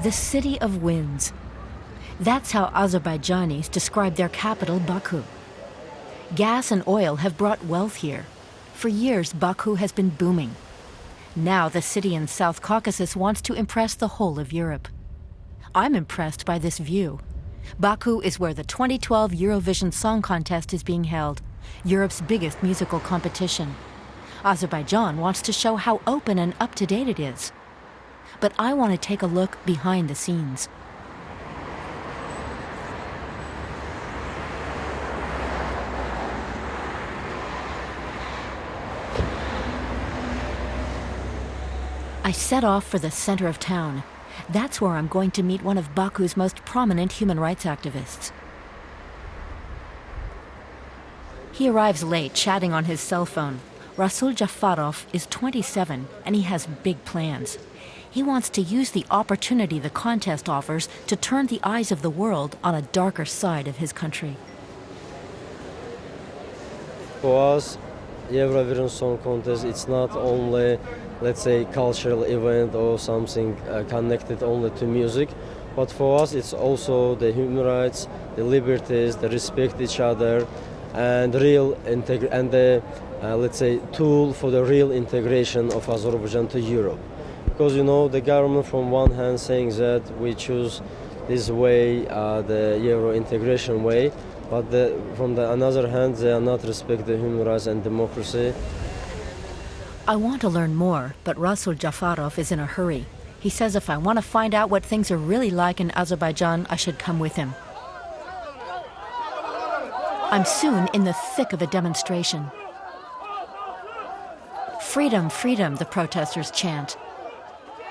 The city of winds. That's how Azerbaijanis describe their capital, Baku. Gas and oil have brought wealth here. For years, Baku has been booming. Now the city in South Caucasus wants to impress the whole of Europe. I'm impressed by this view. Baku is where the 2012 Eurovision Song Contest is being held, Europe's biggest musical competition. Azerbaijan wants to show how open and up-to-date it is. But I want to take a look behind the scenes. I set off for the center of town. That's where I'm going to meet one of Baku's most prominent human rights activists. He arrives late, chatting on his cell phone. Rasul Jafarov is 27, and he has big plans. He wants to use the opportunity the contest offers to turn the eyes of the world on a darker side of his country. For us, Eurovision Song Contest, it's not only, let's say, cultural event or something connected only to music, but for us it's also the human rights, the liberties, the respect each other, and let's say, tool for the real integration of Azerbaijan to Europe. Because, you know, the government from one hand saying that we choose this way, the Euro integration way, but from the another hand, they are not respect the human rights and democracy. I want to learn more, but Rasul Jafarov is in a hurry. He says if I want to find out what things are really like in Azerbaijan, I should come with him. I'm soon in the thick of a demonstration. Freedom, freedom, the protesters chant.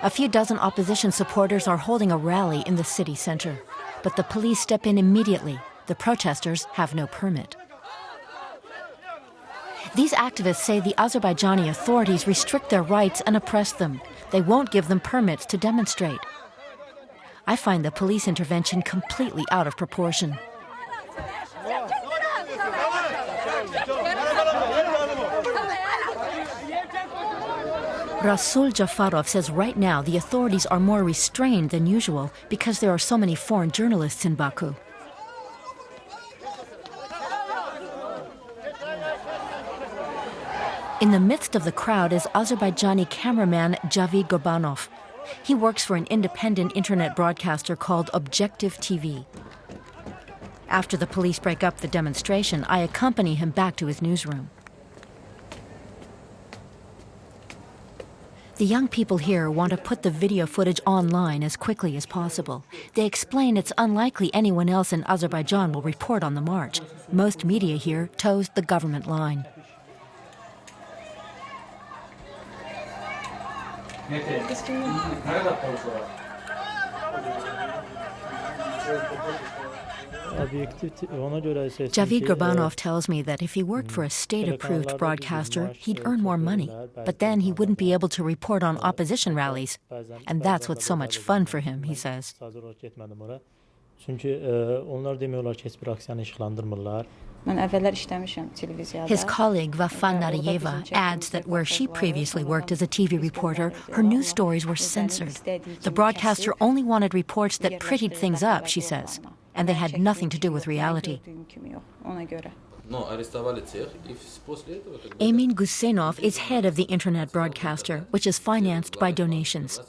A few dozen opposition supporters are holding a rally in the city center, but the police step in immediately. The protesters have no permit. These activists say the Azerbaijani authorities restrict their rights and oppress them. They won't give them permits to demonstrate. I find the police intervention completely out of proportion. Rasul Jafarov says right now the authorities are more restrained than usual because there are so many foreign journalists in Baku. In the midst of the crowd is Azerbaijani cameraman Javid Gurbanov. He works for an independent internet broadcaster called Objective TV. After the police break up the demonstration, I accompany him back to his newsroom. The young people here want to put the video footage online as quickly as possible. They explain it's unlikely anyone else in Azerbaijan will report on the march. Most media here toes the government line. Javid Gurbanov tells me that if he worked for a state-approved broadcaster, he'd earn more money, but then he wouldn't be able to report on opposition rallies. And that's what's so much fun for him, he says. His colleague Vafan Nariyeva adds that where she previously worked as a TV reporter, her news stories were censored. The broadcaster only wanted reports that prettied things up, she says, and they had nothing to do with reality. Emin Gusenov is head of the internet broadcaster, which is financed by donations.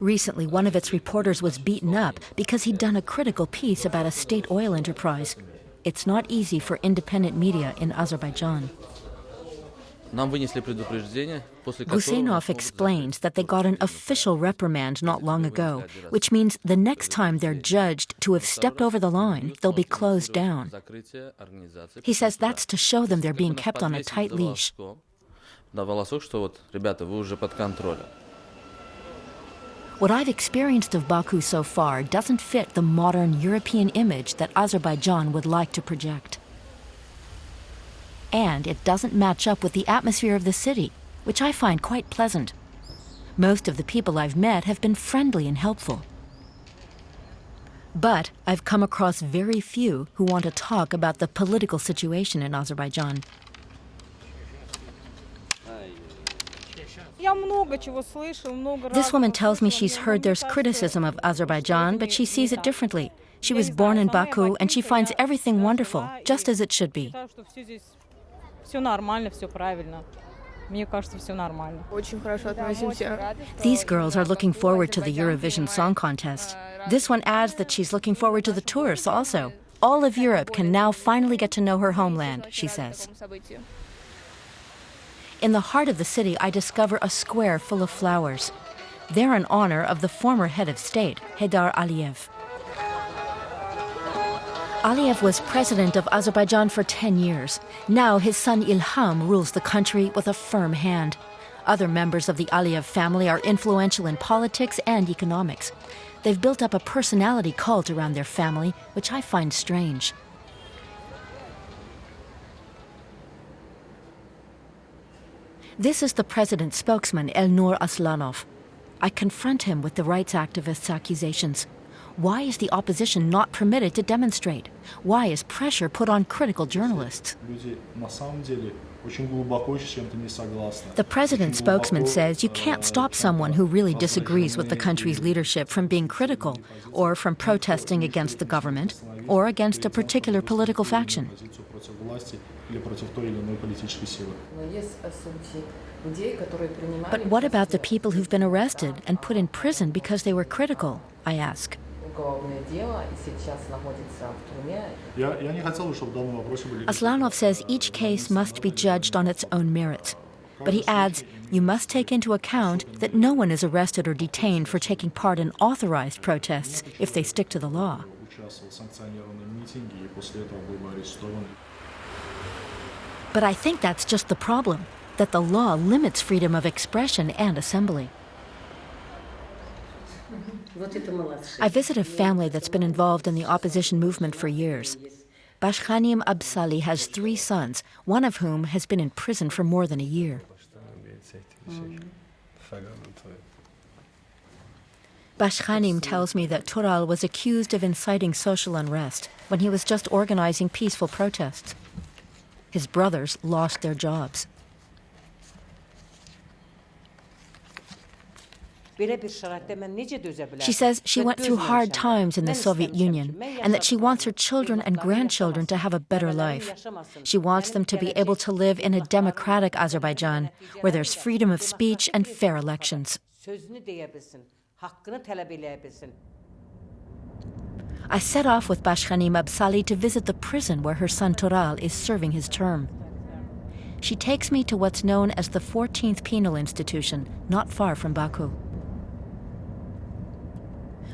Recently, one of its reporters was beaten up because he'd done a critical piece about a state oil enterprise. It's not easy for independent media in Azerbaijan. Gusenov explains that they got an official reprimand not long ago, which means the next time they're judged to have stepped over the line, they'll be closed down. He says that's to show them they're being kept on a tight leash. What I've experienced of Baku so far doesn't fit the modern European image that Azerbaijan would like to project. And it doesn't match up with the atmosphere of the city, which I find quite pleasant. Most of the people I've met have been friendly and helpful. But I've come across very few who want to talk about the political situation in Azerbaijan. This woman tells me she's heard there's criticism of Azerbaijan, but she sees it differently. She was born in Baku, and she finds everything wonderful, just as it should be. These girls are looking forward to the Eurovision Song Contest. This one adds that she's looking forward to the tours also. All of Europe can now finally get to know her homeland, she says. In the heart of the city, I discover a square full of flowers. They're in honor of the former head of state, Heydar Aliyev. Aliyev was president of Azerbaijan for 10 years. Now his son Ilham rules the country with a firm hand. Other members of the Aliyev family are influential in politics and economics. They've built up a personality cult around their family, which I find strange. This is the president's spokesman, Elnur Aslanov. I confront him with the rights activists' accusations. Why is the opposition not permitted to demonstrate? Why is pressure put on critical journalists? The president's spokesman says you can't stop someone who really disagrees with the country's leadership from being critical, or from protesting against the government, or against a particular political faction. But what about the people who've been arrested and put in prison because they were critical? I ask. Aslanov says each case must be judged on its own merits. But he adds, you must take into account that no one is arrested or detained for taking part in authorized protests if they stick to the law. But I think that's just the problem, that the law limits freedom of expression and assembly. I visit a family that's been involved in the opposition movement for years. Bashkhanim Absali has 3 sons, one of whom has been in prison for more than a year. Bashkhanim tells me that Tural was accused of inciting social unrest when he was just organizing peaceful protests. His brothers lost their jobs. She says she went through hard times in the Soviet Union and that she wants her children and grandchildren to have a better life. She wants them to be able to live in a democratic Azerbaijan where there's freedom of speech and fair elections. I set off with Bashkhanim Absali to visit the prison where her son Tural is serving his term. She takes me to what's known as the 14th Penal Institution, not far from Baku.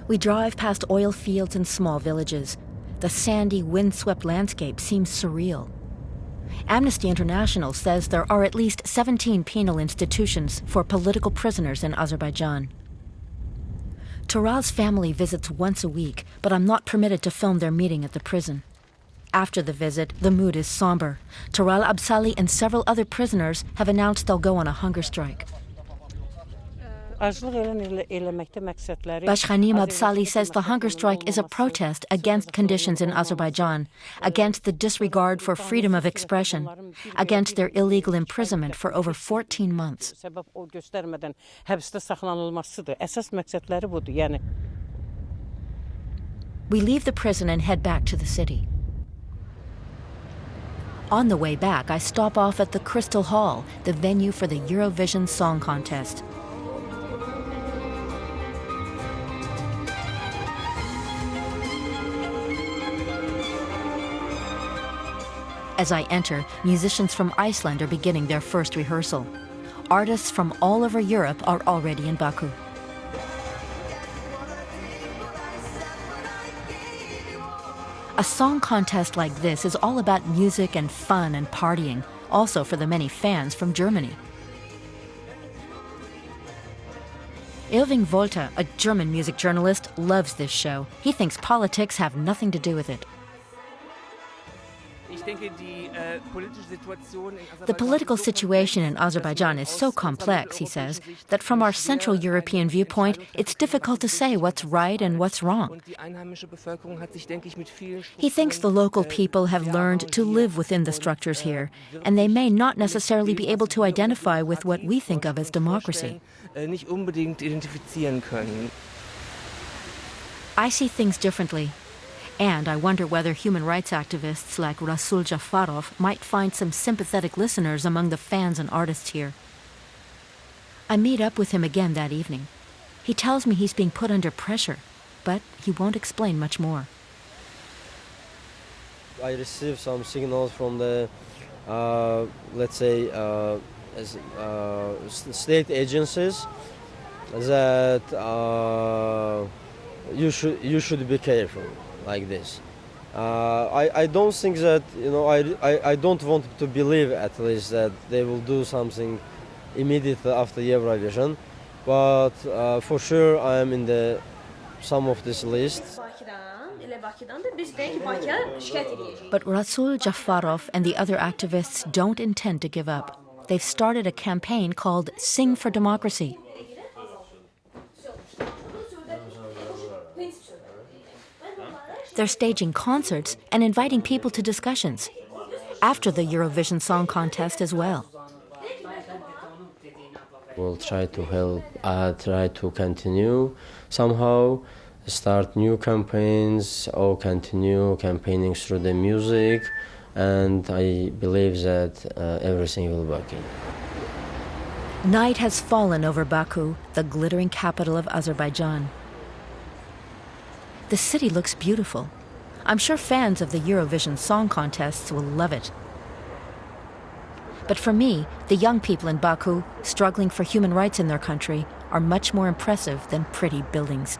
We drive past oil fields and small villages. The sandy, windswept landscape seems surreal. Amnesty International says there are at least 17 penal institutions for political prisoners in Azerbaijan. Tural's family visits once a week, but I'm not permitted to film their meeting at the prison. After the visit, the mood is somber. Tural Absali and several other prisoners have announced they'll go on a hunger strike. Bashkhanim Absali says the hunger strike is a protest against conditions in Azerbaijan, against the disregard for freedom of expression, against their illegal imprisonment for over 14 months. We leave the prison and head back to the city. On the way back, I stop off at the Crystal Hall, the venue for the Eurovision Song Contest. As I enter, musicians from Iceland are beginning their first rehearsal. Artists from all over Europe are already in Baku. A song contest like this is all about music and fun and partying, also for the many fans from Germany. Irving Volta, a German music journalist, loves this show. He thinks politics have nothing to do with it. The political situation in Azerbaijan is so complex, he says, that from our Central European viewpoint, it's difficult to say what's right and what's wrong. He thinks the local people have learned to live within the structures here, and they may not necessarily be able to identify with what we think of as democracy. I see things differently. And I wonder whether human rights activists like Rasul Jafarov might find some sympathetic listeners among the fans and artists here. I meet up with him again that evening. He tells me he's being put under pressure, but he won't explain much more. I received some signals from the, let's say, state agencies that you should be careful. Like this. I don't think that, I don't want to believe at least that they will do something immediately after Eurovision, but for sure I am in some of this list. But Rasul Jafarov and the other activists don't intend to give up. They've started a campaign called Sing for Democracy. They're staging concerts and inviting people to discussions, after the Eurovision Song Contest as well. We'll try to help, try to continue somehow, start new campaigns or continue campaigning through the music, and I believe that everything will work in. Night has fallen over Baku, the glittering capital of Azerbaijan. The city looks beautiful. I'm sure fans of the Eurovision Song Contests will love it. But for me, the young people in Baku, struggling for human rights in their country, are much more impressive than pretty buildings.